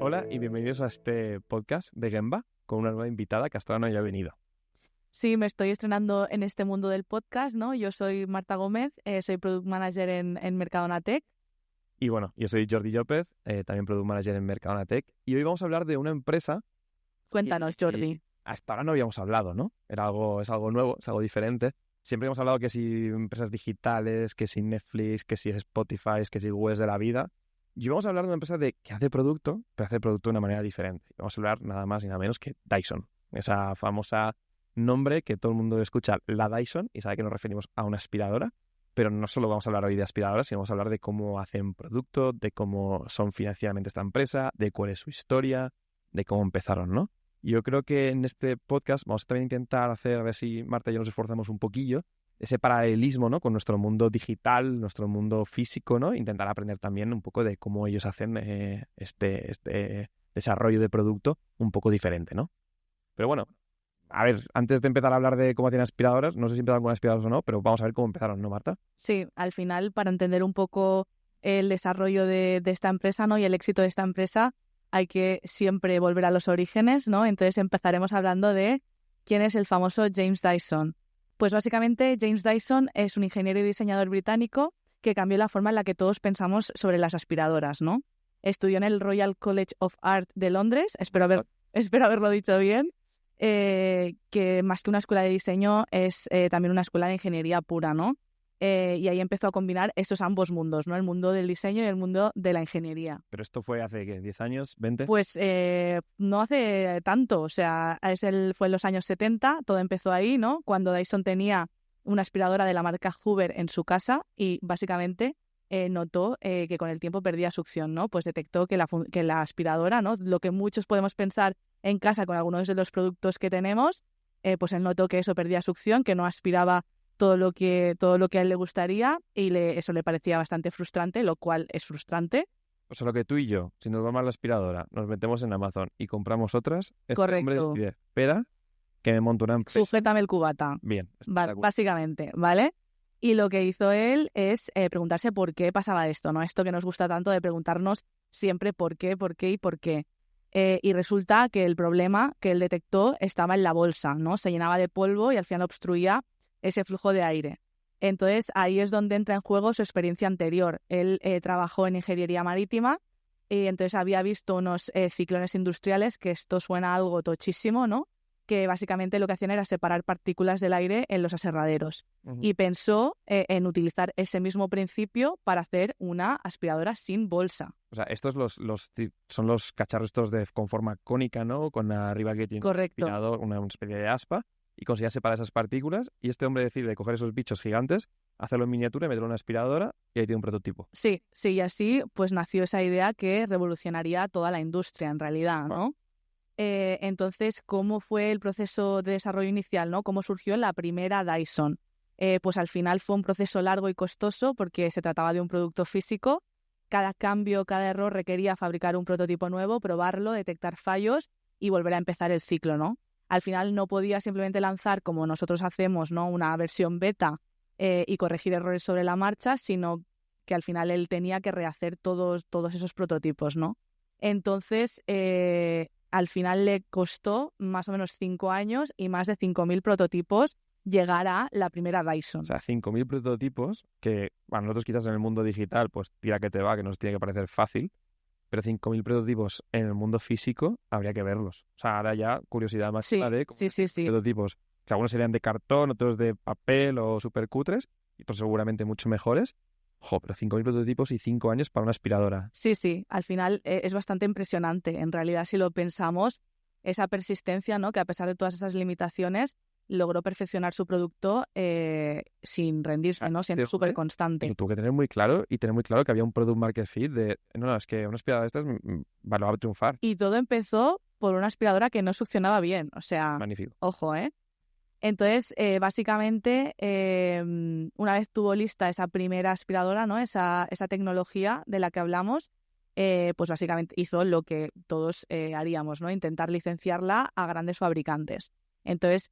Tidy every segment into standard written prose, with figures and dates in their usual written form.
Hola y bienvenidos a este podcast de Gemba con una nueva invitada que hasta ahora no haya venido. Sí, me estoy estrenando en este mundo del podcast, ¿no? Yo soy Marta Gómez, soy Product Manager en Mercadona Tech. Y bueno, yo soy Jordi López, también Product Manager en Mercadona Tech. Y hoy vamos a hablar de una empresa Cuéntanos, Jordi. hasta ahora no habíamos hablado, ¿no? Es algo nuevo, es algo diferente. Siempre hemos hablado que si empresas digitales, que si Netflix, que si Spotify, que si webs de la vida. Y vamos a hablar de una empresa que hace producto, pero hace producto de una manera diferente. Vamos a hablar nada más y nada menos que Dyson. Esa famosa nombre que todo el mundo escucha, la Dyson, y sabe que nos referimos a una aspiradora. Pero no solo vamos a hablar hoy de aspiradoras, sino vamos a hablar de cómo hacen producto, de cómo son financieramente esta empresa, de cuál es su historia, de cómo empezaron, ¿no? Yo creo que en este podcast vamos a también intentar hacer, a ver si Marta y yo nos esforzamos un poquillo, ese paralelismo, ¿no? Con nuestro mundo digital, nuestro mundo físico, ¿no? Intentar aprender también un poco de cómo ellos hacen este desarrollo de producto un poco diferente, ¿no? Pero bueno, a ver, antes de empezar a hablar de cómo hacen aspiradoras, no sé si empezaron con aspiradoras o no, pero vamos a ver cómo empezaron, ¿no, Marta? Sí, al final, para entender un poco el desarrollo de esta empresa, ¿no? Y el éxito de esta empresa, hay que siempre volver a los orígenes, ¿no? Entonces empezaremos hablando de quién es el famoso James Dyson. Pues básicamente James Dyson es un ingeniero y diseñador británico que cambió la forma en la que todos pensamos sobre las aspiradoras, ¿no? Estudió en el Royal College of Art de Londres, espero haberlo dicho bien, que más que una escuela de diseño es también una escuela de ingeniería pura, ¿no? Y ahí empezó a combinar estos ambos mundos, ¿no? El mundo del diseño y el mundo de la ingeniería. Pero esto fue hace, ¿qué? ¿10 años? ¿20? Pues no hace tanto, o sea, fue en los años 70, todo empezó ahí, ¿no? Cuando Dyson tenía una aspiradora de la marca Hoover en su casa y básicamente notó que con el tiempo perdía succión, ¿no? Pues detectó que la aspiradora, ¿no? Lo que muchos podemos pensar en casa con algunos de los productos que tenemos, pues él notó que eso perdía succión, que no aspiraba todo lo que a él le gustaría y eso le parecía bastante frustrante, lo cual es frustrante. O sea, lo que tú y yo, si nos va mal la aspiradora, nos metemos en Amazon y compramos otras, este hombre Correcto. decide, espera, que me monto una empresa. Sujétame el cubata. Bien. Básicamente, ¿vale? Y lo que hizo él es preguntarse por qué pasaba esto, ¿no? Esto que nos gusta tanto de preguntarnos siempre por qué y por qué. Y resulta que el problema que él detectó estaba en la bolsa, ¿no? Se llenaba de polvo y al final obstruía ese flujo de aire. Entonces, ahí es donde entra en juego su experiencia anterior. Él trabajó en ingeniería marítima y entonces había visto unos ciclones industriales, que esto suena algo tochísimo, ¿no? Que básicamente lo que hacían era separar partículas del aire en los aserraderos. Uh-huh. Y pensó en utilizar ese mismo principio para hacer una aspiradora sin bolsa. O sea, estos son los cacharros estos con forma cónica, ¿no? Con arriba que tiene Correcto. una especie de aspa y conseguía separar esas partículas y este hombre decide coger esos bichos gigantes, hacerlo en miniatura y meterlo en una aspiradora y ahí tiene un prototipo. Sí, y así pues nació esa idea que revolucionaría toda la industria en realidad, ¿no? Entonces, ¿cómo fue el proceso de desarrollo inicial, ¿no? ¿Cómo surgió la primera Dyson? Pues al final fue un proceso largo y costoso porque se trataba de un producto físico. Cada cambio, cada error requería fabricar un prototipo nuevo, probarlo, detectar fallos y volver a empezar el ciclo, ¿no? Al final no podía simplemente lanzar, como nosotros hacemos, ¿no? Una versión beta y corregir errores sobre la marcha, sino que al final él tenía que rehacer todos esos prototipos, ¿no? Entonces, al final le costó más o menos 5 años y más de 5.000 prototipos llegar a la primera Dyson. O sea, 5.000 prototipos que a nosotros quizás en el mundo digital, pues tira que te va, que nos tiene que parecer fácil, pero 5.000 prototipos en el mundo físico habría que verlos. O sea, ahora ya curiosidad más Sí. de prototipos, que algunos serían de cartón, otros de papel o súper cutres, y otros seguramente mucho mejores. Pero 5.000 prototipos y 5 años para una aspiradora. Sí, al final es bastante impresionante. En realidad, si lo pensamos, esa persistencia, ¿no? Que a pesar de todas esas limitaciones, logró perfeccionar su producto sin rendirse, ¿no? Siendo súper constante. Lo tuvo que tener muy claro y tener muy claro que había un product market fit de, no, es que una aspiradora de estas va a triunfar. Y todo empezó por una aspiradora que no succionaba bien. O sea, magnífico. Ojo, ¿eh? Entonces, básicamente, una vez tuvo lista esa primera aspiradora, ¿no? Esa tecnología de la que hablamos, pues básicamente hizo lo que todos haríamos, ¿no? Intentar licenciarla a grandes fabricantes. Entonces,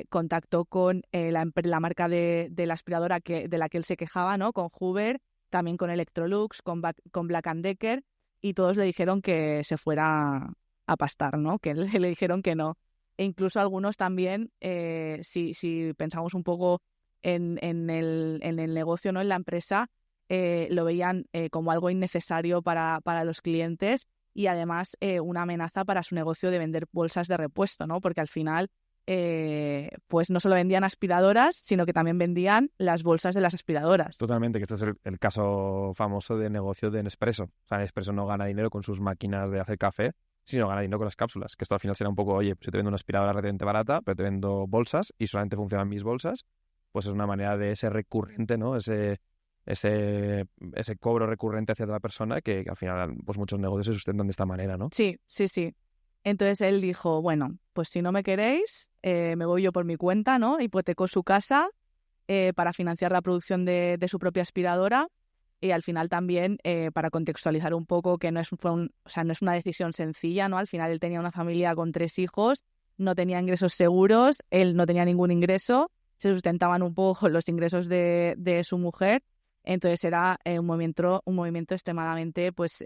contactó con la marca de la aspiradora de la que él se quejaba, ¿no? Con Hoover, también con Electrolux, con Black & Decker, y todos le dijeron que se fuera a pastar, ¿no? Que le dijeron que no. E incluso algunos también, si pensamos un poco en el negocio, ¿no? En la empresa, lo veían como algo innecesario para los clientes y además una amenaza para su negocio de vender bolsas de repuesto, ¿no? Porque al final pues no solo vendían aspiradoras, sino que también vendían las bolsas de las aspiradoras. Totalmente, que este es el caso famoso de negocio de Nespresso. O sea, Nespresso no gana dinero con sus máquinas de hacer café, sino gana dinero con las cápsulas. Que esto al final será un poco, oye, pues yo te vendo una aspiradora relativamente barata, pero te vendo bolsas y solamente funcionan mis bolsas. Pues es una manera de ser recurrente, ¿no? Ese cobro recurrente hacia la persona que al final pues muchos negocios se sustentan de esta manera, ¿no? Sí. Entonces él dijo, bueno, pues si no me queréis, me voy yo por mi cuenta, ¿no? Hipotecó su casa para financiar la producción de su propia aspiradora y al final también, para contextualizar un poco, que no es una decisión sencilla, ¿no? Al final él tenía una familia con 3 hijos, no tenía ingresos seguros, él no tenía ningún ingreso, se sustentaban un poco con los ingresos de su mujer, entonces era un movimiento extremadamente, pues,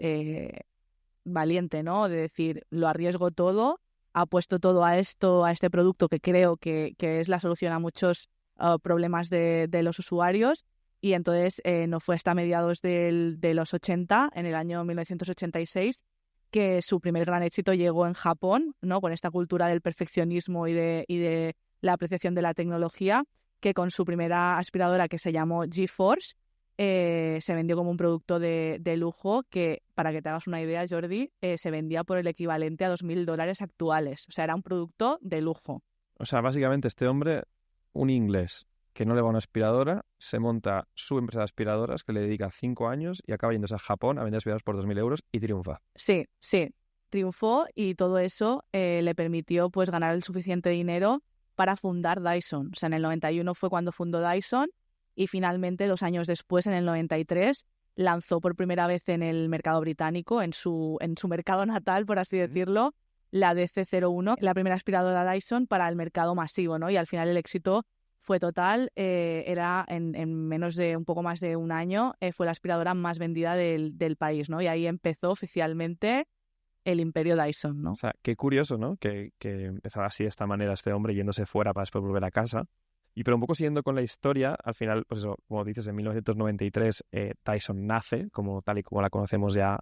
valiente, ¿no? De decir, lo arriesgo todo, apuesto todo a este producto que creo que es la solución a muchos problemas de los usuarios. Y entonces no fue hasta mediados de los 80, en el año 1986, que su primer gran éxito llegó en Japón, ¿no? Con esta cultura del perfeccionismo y de la apreciación de la tecnología, que con su primera aspiradora, que se llamó G-Force, se vendió como un producto de lujo que, para que te hagas una idea, Jordi, se vendía por el equivalente a $2.000 actuales. O sea, era un producto de lujo. O sea, básicamente este hombre, un inglés que no le va a una aspiradora, se monta su empresa de aspiradoras que le dedica 5 años y acaba yéndose a Japón a vender aspiradoras por 2.000 euros y triunfa. Sí. Triunfó y todo eso le permitió pues ganar el suficiente dinero para fundar Dyson. O sea, en el 91 fue cuando fundó Dyson y finalmente, 2 años después, en el 93, lanzó por primera vez en el mercado británico, en su mercado natal, por así decirlo, la DC01, la primera aspiradora Dyson para el mercado masivo, ¿no? Y al final el éxito fue total. Era en menos de un poco más de un año, fue la aspiradora más vendida del país, ¿no? Y ahí empezó oficialmente el imperio Dyson, ¿no? O sea, qué curioso, ¿no? Que empezara así de esta manera este hombre yéndose fuera para después volver a casa. Y pero un poco siguiendo con la historia, al final, pues eso, como dices, en 1993 Dyson nace, como tal y como la conocemos ya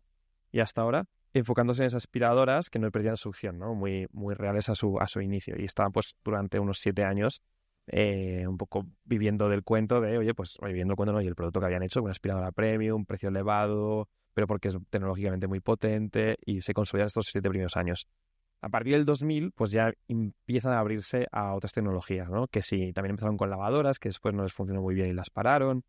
y hasta ahora, enfocándose en esas aspiradoras que no perdían succión, ¿no? Muy, muy reales a su inicio. Y estaban pues durante unos 7 años un poco viviendo del cuento de, viviendo el cuento, ¿no? Y el producto que habían hecho, una aspiradora premium, precio elevado, pero porque es tecnológicamente muy potente y se consolidan estos 7 primeros años. A partir del 2000, pues ya empiezan a abrirse a otras tecnologías, ¿no? Que sí, también empezaron con lavadoras, que después no les funcionó muy bien y las pararon.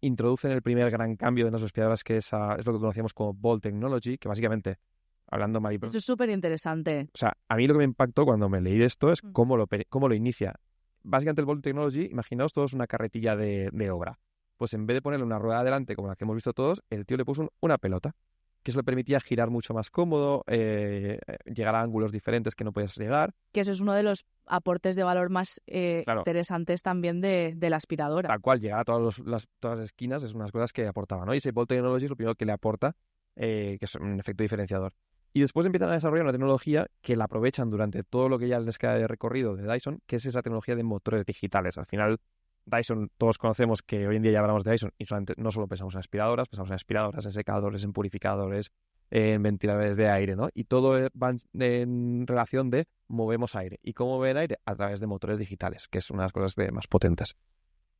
Introducen el primer gran cambio de las aspiradoras, que es lo que conocíamos como Ball Technology, que básicamente, hablando mal y pronto... Eso es súper interesante. O sea, a mí lo que me impactó cuando me leí de esto es cómo lo inicia. Básicamente el Ball Technology, imaginaos todos una carretilla de obra. Pues en vez de ponerle una rueda adelante, como la que hemos visto todos, el tío le puso una pelota, que eso le permitía girar mucho más cómodo, llegar a ángulos diferentes que no podías llegar. Que eso es uno de los aportes de valor más Claro, interesantes también de la aspiradora. tal cual, llegar a todas las esquinas es unas cosas que aportaba, ¿no? Y ese Ball Technology es lo primero que le aporta, que es un efecto diferenciador. Y después empiezan a desarrollar una tecnología que la aprovechan durante todo lo que ya les queda de recorrido de Dyson, que es esa tecnología de motores digitales. Al final, Dyson, todos conocemos que hoy en día ya hablamos de Dyson y no solo pensamos en aspiradoras, en secadores, en purificadores, en ventiladores de aire, ¿no? Y todo va en relación de movemos aire. ¿Y cómo mover aire? A través de motores digitales, que es una de las cosas más potentes.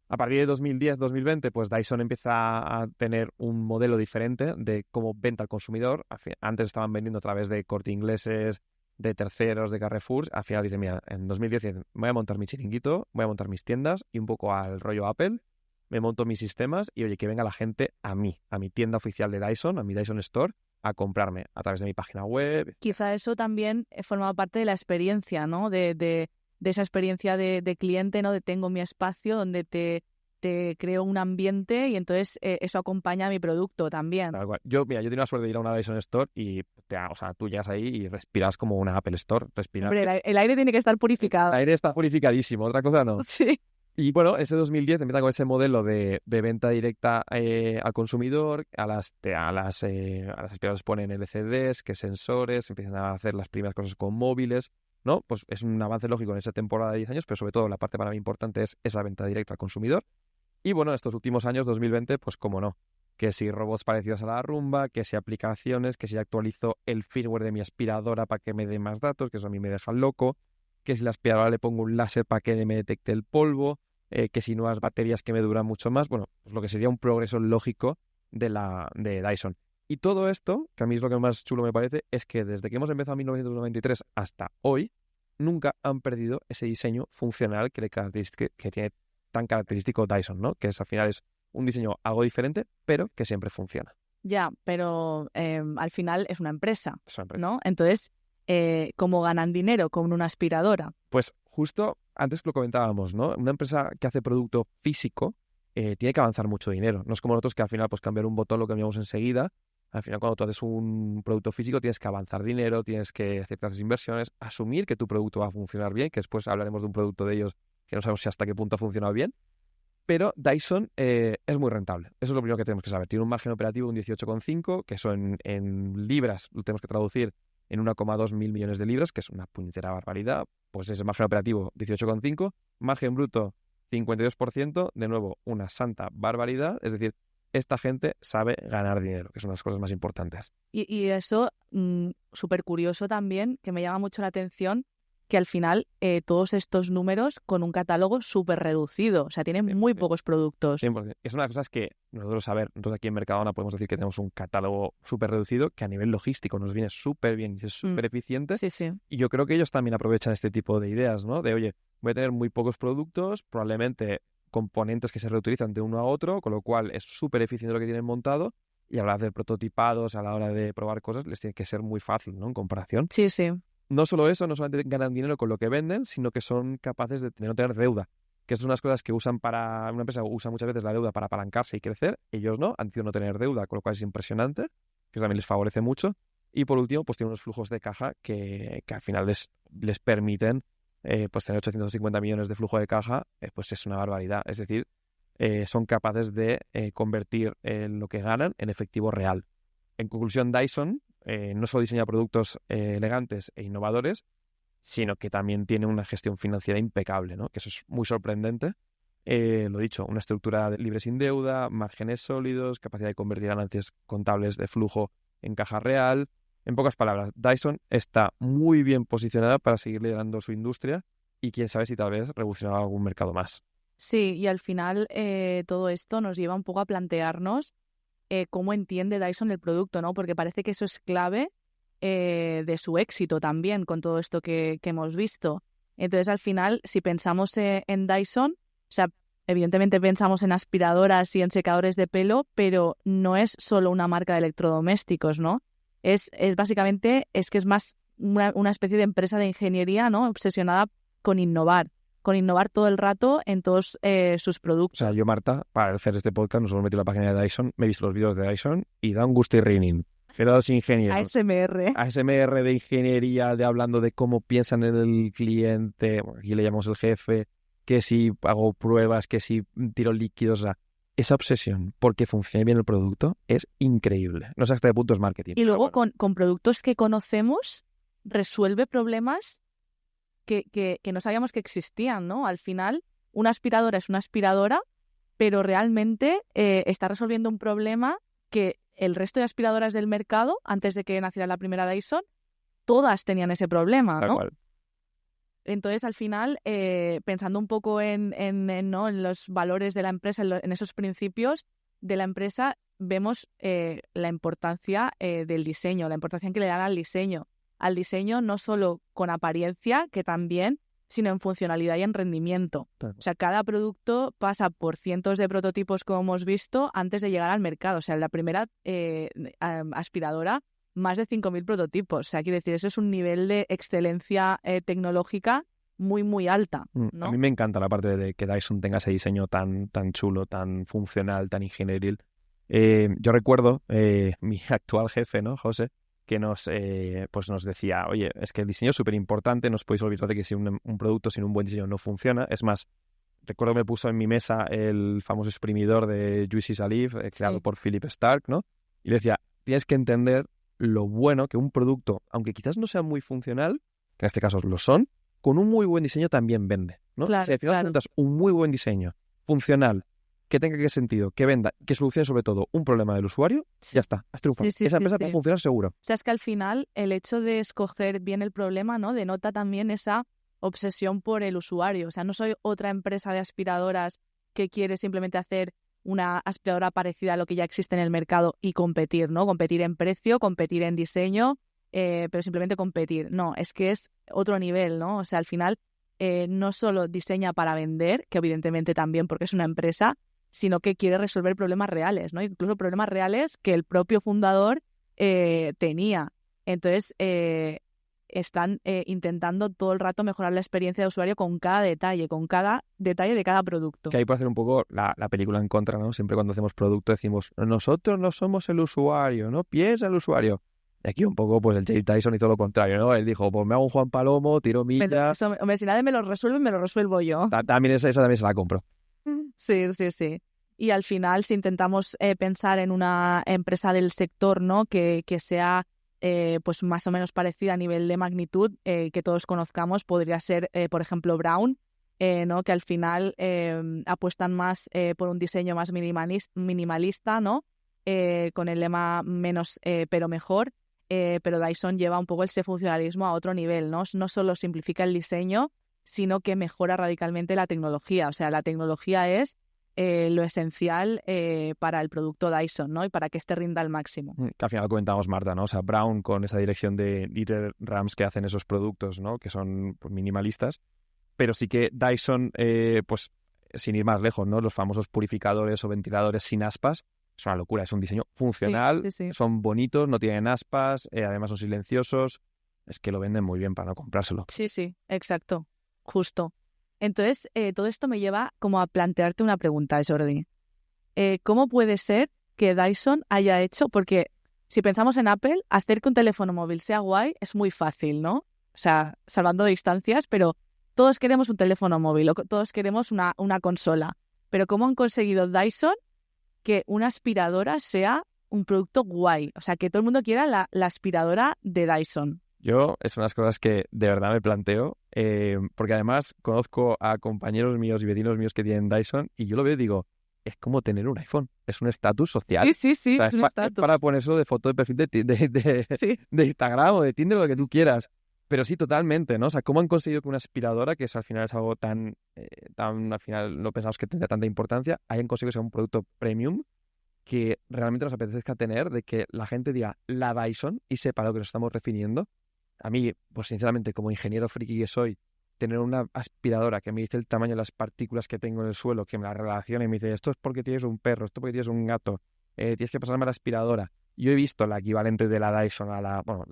A partir de 2010-2020, pues Dyson empieza a tener un modelo diferente de cómo venta al consumidor. Antes estaban vendiendo a través de Corte Ingleses, de terceros, de Carrefour. Al final dicen, mira, en 2010 voy a montar mi chiringuito, voy a montar mis tiendas y un poco al rollo Apple, me monto mis sistemas y, oye, que venga la gente a mi tienda oficial de Dyson, a mi Dyson Store, a comprarme a través de mi página web. Quizá eso también forma parte de la experiencia, ¿no? De esa experiencia de cliente, ¿no? De tengo mi espacio donde te creo un ambiente y entonces eso acompaña a mi producto también. Tal cual. Yo tengo la suerte de ir a una Dyson Store y tú llegas ahí y respiras como una Apple Store. Hombre, el aire tiene que estar purificado. El aire está purificadísimo, otra cosa no. Sí. Y bueno, ese 2010 empieza con ese modelo de venta directa al consumidor, a las aspiradoras ponen LCDs, que sensores, empiezan a hacer las primeras cosas con móviles, ¿no? Pues es un avance lógico en esa temporada de 10 años, pero sobre todo la parte para mí importante es esa venta directa al consumidor. Y bueno, estos últimos años, 2020, pues cómo no, que si robots parecidos a la Roomba, que si aplicaciones, que si actualizo el firmware de mi aspiradora para que me dé más datos, que eso a mí me deja loco, que si la aspiradora le pongo un láser para que me detecte el polvo, que si nuevas baterías que me duran mucho más, bueno, pues lo que sería un progreso lógico de Dyson. Y todo esto, que a mí es lo que más chulo me parece, es que desde que hemos empezado en 1993 hasta hoy, nunca han perdido ese diseño funcional que tiene tan característico Dyson, ¿no? Que al final es un diseño algo diferente, pero que siempre funciona. Ya, pero al final es una empresa, Es una empresa. ¿no? Entonces, ¿cómo ganan dinero con una aspiradora? Pues justo antes lo comentábamos, ¿no? Una empresa que hace producto físico tiene que avanzar mucho dinero. No es como nosotros que al final, pues cambiar un botón lo cambiamos enseguida. Al final, cuando tú haces un producto físico, tienes que avanzar dinero, tienes que hacer ciertas inversiones, asumir que tu producto va a funcionar bien, que después hablaremos de un producto de ellos que no sabemos si hasta qué punto ha funcionado bien. Pero Dyson es muy rentable. Eso es lo primero que tenemos que saber. Tiene un margen operativo de un 18,5, que eso en libras lo tenemos que traducir en 1,2 mil millones de libras, que es una puñetera barbaridad. Pues ese margen operativo 18,5, margen bruto 52%, de nuevo una santa barbaridad. Es decir, esta gente sabe ganar dinero, que son las cosas más importantes. Y eso, súper curioso también, que me llama mucho la atención, que al final todos estos números con un catálogo súper reducido, o sea, tienen muy pocos productos. 100%. Es una de las cosas que nosotros aquí en Mercadona podemos decir que tenemos un catálogo súper reducido que a nivel logístico nos viene súper bien y es súper eficiente. Sí, sí. Y yo creo que ellos también aprovechan este tipo de ideas, ¿no? De, oye, voy a tener muy pocos productos, probablemente componentes que se reutilizan de uno a otro, con lo cual es súper eficiente lo que tienen montado y a la hora de hacer prototipados, a la hora de probar cosas, les tiene que ser muy fácil, ¿no? En comparación. Sí, sí. No solo eso, no solamente ganan dinero con lo que venden, sino que son capaces de no tener deuda. Que es unas cosas que usan una empresa usa muchas veces la deuda para apalancarse y crecer. Ellos no, han decidido no tener deuda, con lo cual es impresionante, que eso también les favorece mucho. Y por último, pues tienen unos flujos de caja que al final les permiten pues tener 850 millones de flujo de caja, pues es una barbaridad. Es decir, son capaces de convertir lo que ganan en efectivo real. En conclusión, Dyson no solo diseña productos elegantes e innovadores, sino que también tiene una gestión financiera impecable, ¿no? Que eso es muy sorprendente. Lo dicho, una estructura libre sin deuda, márgenes sólidos, capacidad de convertir ganancias contables de flujo en caja real. En pocas palabras, Dyson está muy bien posicionada para seguir liderando su industria y quién sabe si tal vez revolucionará algún mercado más. Sí, y al final todo esto nos lleva un poco a plantearnos cómo entiende Dyson el producto, ¿no? Porque parece que eso es clave de su éxito también con todo esto que hemos visto. Entonces, al final, si pensamos en Dyson, o sea, evidentemente pensamos en aspiradoras y en secadores de pelo, pero no es solo una marca de electrodomésticos, ¿no? Es básicamente, es que es más una especie de empresa de ingeniería, ¿no? Obsesionada con innovar todo el rato en todos sus productos. O sea, yo, Marta, para hacer este podcast, no solo metí la página de Dyson, me he visto los vídeos de Dyson y da un gusto y rinning. Pero los ingenieros. ASMR de ingeniería, de hablando de cómo piensan en el cliente, bueno, aquí le llamamos el jefe, que si hago pruebas, que si tiro líquidos, o sea, esa obsesión porque funcione bien el producto es increíble. No sé hasta qué punto es marketing. Y luego con productos que conocemos resuelve problemas que no sabíamos que existían, ¿no? Al final, una aspiradora es una aspiradora, pero realmente está resolviendo un problema que el resto de aspiradoras del mercado, antes de que naciera la primera Dyson, todas tenían ese problema, ¿no? Tal cual. Entonces, al final, pensando un poco en los valores de la empresa, en esos principios de la empresa, vemos la importancia del diseño, la importancia que le dan al diseño no solo con apariencia, que también, sino en funcionalidad y en rendimiento. O sea, cada producto pasa por cientos de prototipos, como hemos visto, antes de llegar al mercado. O sea, la primera aspiradora, más de 5.000 prototipos. O sea, quiere decir, eso es un nivel de excelencia tecnológica muy, muy alta, ¿no? A mí me encanta la parte de que Dyson tenga ese diseño tan chulo, tan funcional, tan ingenieril. Yo recuerdo mi actual jefe, ¿no, José? Que nos decía, oye, es que el diseño es súper importante, no os podéis olvidar de que si un producto sin un buen diseño no funciona. Es más, recuerdo que me puso en mi mesa el famoso exprimidor de Juicy Salif, creado por Philip Stark, ¿no? Y le decía, tienes que entender lo bueno que un producto, aunque quizás no sea muy funcional, que en este caso lo son, con un muy buen diseño también vende, ¿no? Claro, si al final presentas un muy buen diseño, funcional, que tenga que sentido, que venda, que solucione sobre todo un problema del usuario, ya está, has triunfado. Esa empresa va a funcionar seguro. O sea, es que al final el hecho de escoger bien el problema, ¿no? Denota también esa obsesión por el usuario. O sea, no soy otra empresa de aspiradoras que quiere simplemente hacer una aspiradora parecida a lo que ya existe en el mercado y competir, ¿no? Competir en precio, competir en diseño, pero simplemente competir. No, es que es otro nivel, ¿no? O sea, al final no solo diseña para vender, que evidentemente también porque es una empresa, sino que quiere resolver problemas reales, ¿no? Incluso problemas reales que el propio fundador tenía. Entonces, están intentando todo el rato mejorar la experiencia de usuario con cada detalle de cada producto. Que ahí puede hacer un poco la película en contra, ¿no? Siempre cuando hacemos producto decimos, nosotros no somos el usuario, ¿no? Piensa el usuario. Y aquí un poco, pues el James Dyson hizo lo contrario, ¿no? Él dijo, pues me hago un Juan Palomo, tiro millas. Hombre, si nadie me lo resuelvo yo. También esa también se la compro. Sí. Y al final, si intentamos pensar en una empresa del sector, ¿no? Que sea pues más o menos parecida a nivel de magnitud, que todos conozcamos, podría ser, por ejemplo, Braun, ¿no? Que al final apuestan más por un diseño más minimalista, ¿no? Con el lema menos pero mejor. Pero Dyson lleva un poco ese funcionalismo a otro nivel, ¿no? No solo simplifica el diseño, sino que mejora radicalmente la tecnología. O sea, la tecnología es lo esencial para el producto Dyson, ¿no? Y para que este rinda al máximo. Que al final comentábamos, Marta, ¿no? O sea, Braun con esa dirección de Dieter Rams que hacen esos productos, ¿no? Que son pues, minimalistas. Pero sí que Dyson, pues sin ir más lejos, ¿no? Los famosos purificadores o ventiladores sin aspas. Es una locura, es un diseño funcional, sí. Son bonitos, no tienen aspas, además son silenciosos. Es que lo venden muy bien para no comprárselo. Sí, exacto, justo. Entonces, todo esto me lleva como a plantearte una pregunta, Jordi. ¿Cómo puede ser que Dyson haya hecho? Porque si pensamos en Apple, hacer que un teléfono móvil sea guay es muy fácil, ¿no? O sea, salvando distancias, pero todos queremos un teléfono móvil, o todos queremos una consola. Pero ¿cómo han conseguido Dyson que una aspiradora sea un producto guay? O sea, que todo el mundo quiera la aspiradora de Dyson. Yo es unas cosas que de verdad me planteo, porque además conozco a compañeros míos y vecinos míos que tienen Dyson y yo lo veo y digo, es como tener un iPhone, es un estatus social. Sí, o sea, es un estatus. Es para ponerlo de foto de perfil de Instagram o de Tinder, lo que tú quieras. Pero sí, totalmente, ¿no? O sea, ¿cómo han conseguido que una aspiradora, que es al final es algo tan al final no pensamos que tendría tanta importancia, hayan conseguido que sea un producto premium que realmente nos apetezca tener, de que la gente diga la Dyson y sepa a lo que nos estamos refiriendo? A mí, pues sinceramente, como ingeniero friki que soy, tener una aspiradora que me dice el tamaño de las partículas que tengo en el suelo, que me la relaciona y me dice, esto es porque tienes un perro, esto es porque tienes un gato, tienes que pasarme la aspiradora. Yo he visto la equivalente de la Dyson bueno,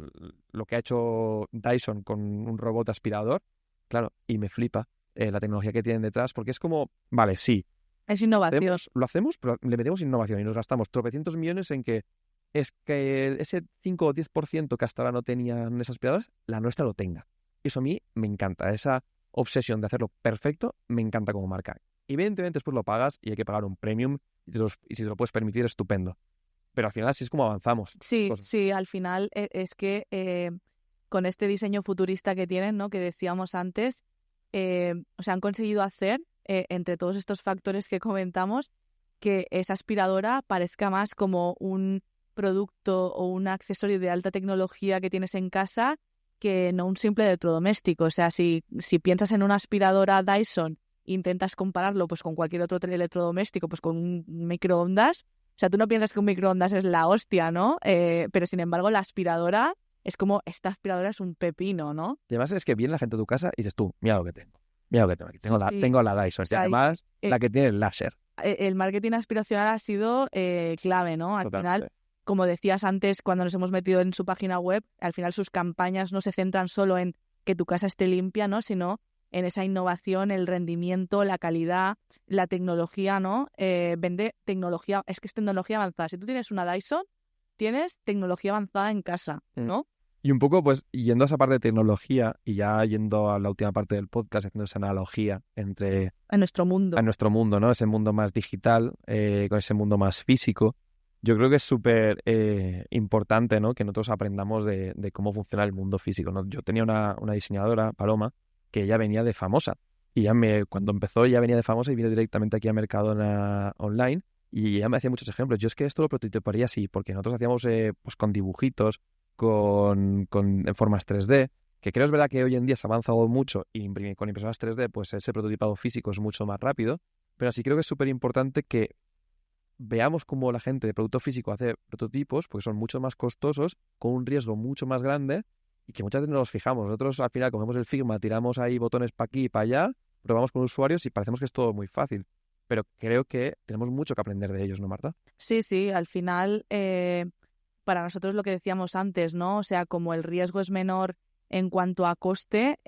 lo que ha hecho Dyson con un robot aspirador, claro, y me flipa la tecnología que tienen detrás, porque es como, vale, sí. Es innovación. Lo hacemos, pero le metemos innovación y nos gastamos tropecientos millones en que es que ese 5 o 10% que hasta ahora no tenían esas aspiradoras, la nuestra lo tenga. Eso a mí me encanta. Esa obsesión de hacerlo perfecto me encanta como marca. Evidentemente después lo pagas y hay que pagar un premium y si te lo puedes permitir, estupendo. Pero al final así es como avanzamos. Sí, al final es que con este diseño futurista que tienen, ¿no? Que decíamos antes, o sea, han conseguido hacer, entre todos estos factores que comentamos, que esa aspiradora parezca más como un producto o un accesorio de alta tecnología que tienes en casa que no un simple electrodoméstico. O sea, si piensas en una aspiradora Dyson, intentas compararlo pues con cualquier otro electrodoméstico, pues con un microondas. O sea, tú no piensas que un microondas es la hostia, ¿no? Pero sin embargo, la aspiradora es como, esta aspiradora es un pepino, ¿no? Y además es que viene la gente a tu casa y dices tú, mira lo que tengo. Mira lo que tengo aquí. Tengo la Dyson. O sea, además, la que tiene el láser. El marketing aspiracional ha sido clave, ¿no? Al final, como decías antes, cuando nos hemos metido en su página web, al final sus campañas no se centran solo en que tu casa esté limpia, ¿no? Sino en esa innovación, el rendimiento, la calidad, la tecnología, ¿no? Vende tecnología, es que es tecnología avanzada. Si tú tienes una Dyson, tienes tecnología avanzada en casa, ¿no? Y un poco, pues, yendo a esa parte de tecnología y ya yendo a la última parte del podcast, haciendo esa analogía entre En nuestro mundo. a nuestro mundo, ¿no? Ese mundo más digital, con ese mundo más físico. Yo creo que es súper importante, ¿no? Que nosotros aprendamos de cómo funciona el mundo físico, ¿no? Yo tenía una diseñadora, Paloma, que ella venía de Famosa. Y cuando empezó, ella venía de Famosa y vino directamente aquí a Mercadona Online. Y ella me hacía muchos ejemplos. Yo es que esto lo prototiparía así, porque nosotros hacíamos pues con dibujitos, en formas 3D, que creo es verdad que hoy en día se ha avanzado mucho y con impresoras 3D, pues ese prototipado físico es mucho más rápido. Pero sí creo que es súper importante que veamos cómo la gente de producto físico hace prototipos, porque son mucho más costosos, con un riesgo mucho más grande y que muchas veces no nos fijamos. Nosotros al final cogemos el Figma, tiramos ahí botones para aquí y para allá, probamos con usuarios y parecemos que es todo muy fácil. Pero creo que tenemos mucho que aprender de ellos, ¿no, Marta? Sí, al final, para nosotros lo que decíamos antes, ¿no? O sea, como el riesgo es menor en cuanto a coste,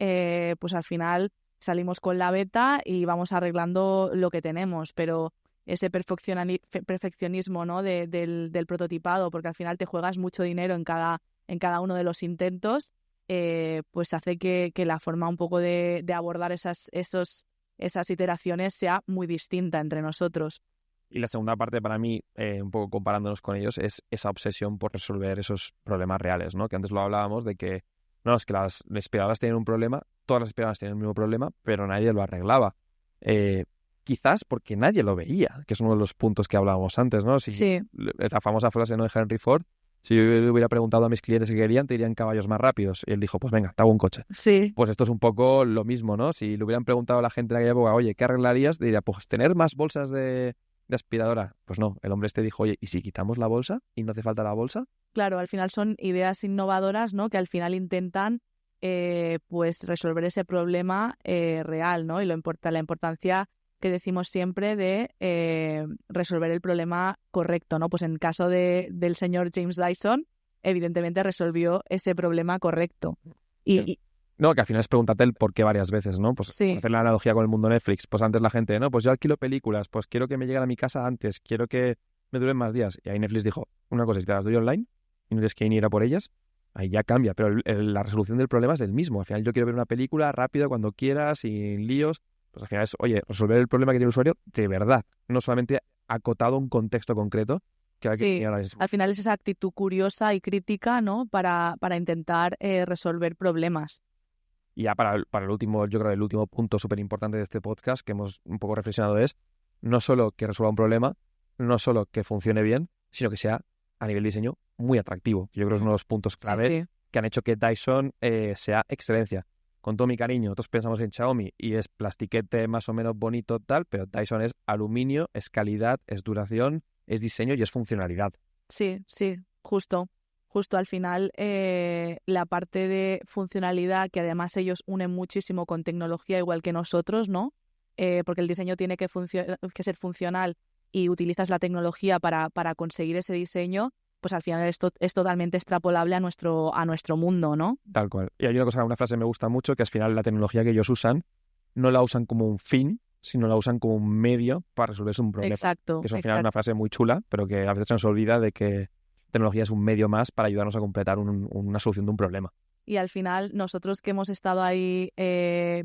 pues al final salimos con la beta y vamos arreglando lo que tenemos, pero ese perfeccionismo, ¿no? del prototipado, porque al final te juegas mucho dinero en cada uno de los intentos, pues hace que la forma un poco de abordar esas iteraciones sea muy distinta entre nosotros. Y la segunda parte para mí, un poco comparándonos con ellos, es esa obsesión por resolver esos problemas reales, ¿no? Que antes lo hablábamos de que, no, es que las aspiradoras tienen un problema, todas las aspiradoras tienen el mismo problema, pero nadie lo arreglaba. Quizás porque nadie lo veía, que es uno de los puntos que hablábamos antes, ¿no? Sí. La famosa frase, ¿no?, de Henry Ford, si yo le hubiera preguntado a mis clientes qué querían, te dirían caballos más rápidos. Y él dijo, pues venga, te hago un coche. Sí. Pues esto es un poco lo mismo, ¿no? Si le hubieran preguntado a la gente en aquella época, oye, ¿qué arreglarías? Diría, pues tener más bolsas de aspiradora. Pues no, el hombre dijo, oye, ¿y si quitamos la bolsa y no hace falta la bolsa? Claro, al final son ideas innovadoras, ¿no? Que al final intentan pues resolver ese problema real, ¿no? Y la importancia que decimos siempre de resolver el problema correcto, ¿no? Pues en el caso del señor James Dyson, evidentemente resolvió ese problema correcto. No, que al final es pregúntate el por qué varias veces, ¿no? Pues sí. hacer la analogía con el mundo Netflix. Pues antes la gente, no, pues yo alquilo películas, pues quiero que me lleguen a mi casa antes, quiero que me duren más días. Y ahí Netflix dijo, una cosa, si te las doy online y no tienes que ir a por ellas, ahí ya cambia. Pero la resolución del problema es el mismo. Al final yo quiero ver una película rápido, cuando quieras, sin líos. Pues al final es, oye, resolver el problema que tiene el usuario de verdad, no solamente acotado a un contexto concreto. Sí, al final es esa actitud curiosa y crítica, ¿no? Para intentar resolver problemas. Y ya para el último, yo creo que el último punto súper importante de este podcast que hemos un poco reflexionado es no solo que resuelva un problema, no solo que funcione bien, sino que sea a nivel diseño muy atractivo. Yo creo que es uno de los puntos clave que han hecho que Dyson sea excelencia. Con todo mi cariño, nosotros pensamos en Xiaomi y es plastiquete más o menos bonito tal, pero Dyson es aluminio, es calidad, es duración, es diseño y es funcionalidad. Sí, justo al final la parte de funcionalidad, que además ellos unen muchísimo con tecnología igual que nosotros, ¿no? Porque el diseño tiene que ser funcional y utilizas la tecnología para conseguir ese diseño, pues al final esto es totalmente extrapolable a nuestro mundo, ¿no? Tal cual. Y hay una frase que me gusta mucho, que al final la tecnología que ellos usan no la usan como un fin, sino la usan como un medio para resolverse un problema. Exacto. Que es al final una frase muy chula, pero que a veces se nos olvida de que tecnología es un medio más para ayudarnos a completar una solución de un problema. Y al final, nosotros que hemos estado ahí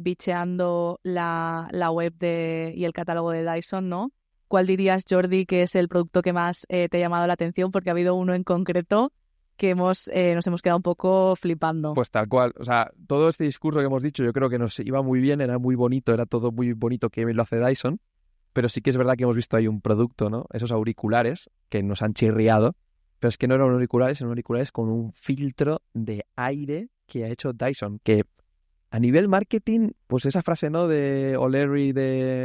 bicheando la web y el catálogo de Dyson, ¿no? ¿Cuál dirías, Jordi, que es el producto que más te ha llamado la atención? Porque ha habido uno en concreto que nos hemos quedado un poco flipando. Pues tal cual. O sea, todo este discurso que hemos dicho yo creo que nos iba muy bien, era muy bonito, era todo muy bonito que lo hace Dyson, pero sí que es verdad que hemos visto ahí un producto, ¿no? Esos auriculares que nos han chirriado, pero es que no eran auriculares, eran auriculares con un filtro de aire que ha hecho Dyson, que a nivel marketing, pues esa frase, ¿no?, de O'Leary,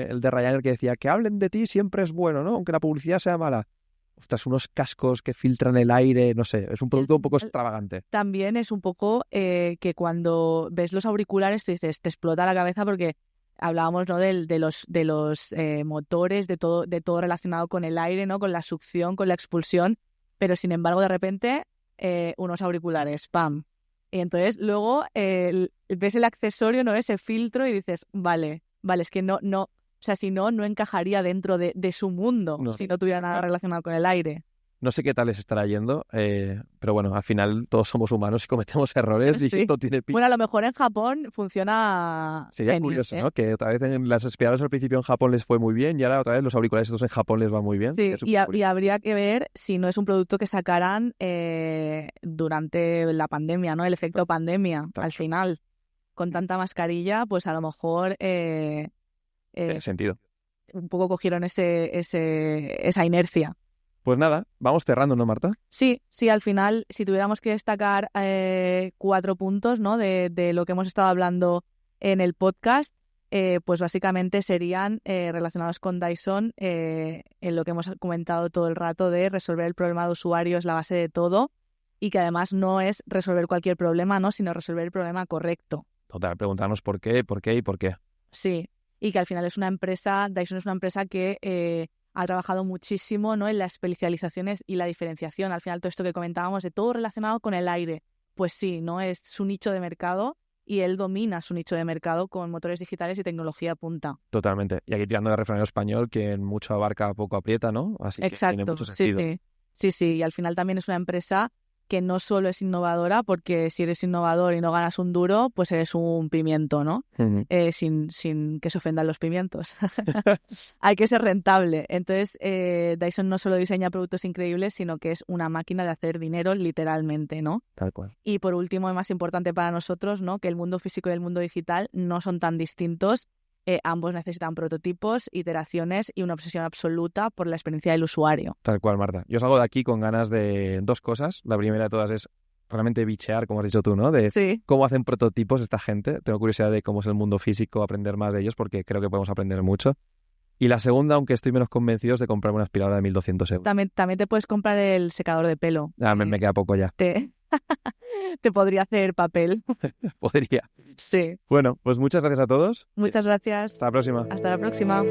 el de Ryanair, que decía que hablen de ti siempre es bueno, ¿no?, aunque la publicidad sea mala. Ostras, unos cascos que filtran el aire, no sé, es un producto un poco extravagante. También es un poco que cuando ves los auriculares te dices, te explota la cabeza porque hablábamos, ¿no?, de los motores, de todo relacionado con el aire, ¿no?, con la succión, con la expulsión, pero sin embargo de repente unos auriculares, ¡pam! Y entonces luego ves el accesorio, ¿no?, ese filtro y dices, vale, es que no, o sea, si no encajaría dentro de su mundo si no tuviera nada relacionado con el aire. No sé qué tal les estará yendo, pero bueno, al final todos somos humanos y cometemos errores y Sí. todo tiene pinta. Bueno, a lo mejor en Japón funciona Sería genial, curioso, ¿eh? ¿no? Que otra vez en las aspiradoras al principio en Japón les fue muy bien y ahora otra vez los auriculares estos en Japón les va muy bien. Sí, Es y supercurioso. habría que ver si no es un producto que sacaran durante la pandemia, ¿no? El efecto pandemia, Claro. al final. Con tanta mascarilla, pues a lo mejor Tiene sentido. un poco cogieron esa inercia. Pues nada, vamos cerrando, ¿no, Marta? Sí, sí, al final, si tuviéramos que destacar 4 puntos, ¿no? de lo que hemos estado hablando en el podcast, pues básicamente serían relacionados con Dyson, en lo que hemos comentado todo el rato de resolver el problema de usuario es la base de todo y que además no es resolver cualquier problema, ¿no? Sino resolver el problema correcto. Total, preguntarnos por qué y por qué. Sí, y que al final es una empresa, Dyson es una empresa que ha trabajado muchísimo, ¿no? En las especializaciones y la diferenciación. Al final todo esto que comentábamos de todo relacionado con el aire, pues sí, ¿no? Es su nicho de mercado y él domina su nicho de mercado con motores digitales y tecnología punta. Totalmente. Y aquí tirando de refranero español, que en mucho abarca, poco aprieta, ¿no? Así que tiene Exacto, mucho sí, sentido. sí. Sí, sí, y al final también es una empresa que no solo es innovadora, porque si eres innovador y no ganas un duro, pues eres un pimiento, ¿no? Ujú. Sin que se ofendan los pimientos. Hay que ser rentable. Entonces, Dyson no solo diseña productos increíbles, sino que es una máquina de hacer dinero literalmente, ¿no? Tal cual. Y por último, y más importante para nosotros, ¿no? Que el mundo físico y el mundo digital no son tan distintos. Ambos necesitan prototipos, iteraciones y una obsesión absoluta por la experiencia del usuario. Tal cual, Marta. Yo salgo de aquí con ganas de 2 cosas. La primera de todas es realmente bichear, como has dicho tú, ¿no? De Sí. cómo hacen prototipos esta gente. Tengo curiosidad de cómo es el mundo físico, aprender más de ellos, porque creo que podemos aprender mucho. Y la segunda, aunque estoy menos convencido, es de comprarme una aspiradora de 1.200 euros. También te puedes comprar el secador de pelo. Me queda poco ya. Te podría hacer papel. Podría. Sí. Bueno, pues muchas gracias a todos. Muchas gracias. Hasta la próxima. Hasta la próxima.